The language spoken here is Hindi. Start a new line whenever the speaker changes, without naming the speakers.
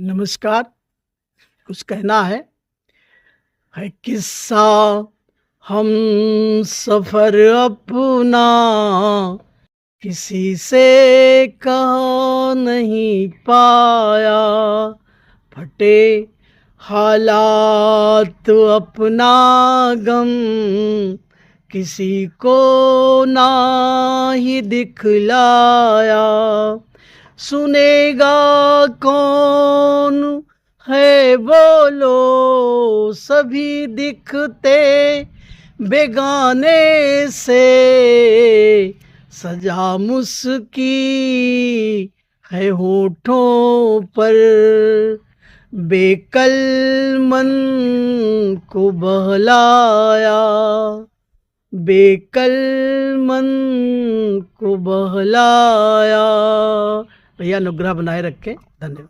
नमस्कार। कुछ कहना है किस्सा हम सफ़र अपना किसी से कह नहीं पाया। फटे हालात अपना गम किसी को ना ही दिखलाया। सुनेगा कौन है बोलो, सभी दिखते बेगाने से। सजा मुस्की है होठों पर, बेकल मन को बहलाया। बेकल मन को बहलाया। भैया अनुग्रह बनाए रखें। धन्यवाद।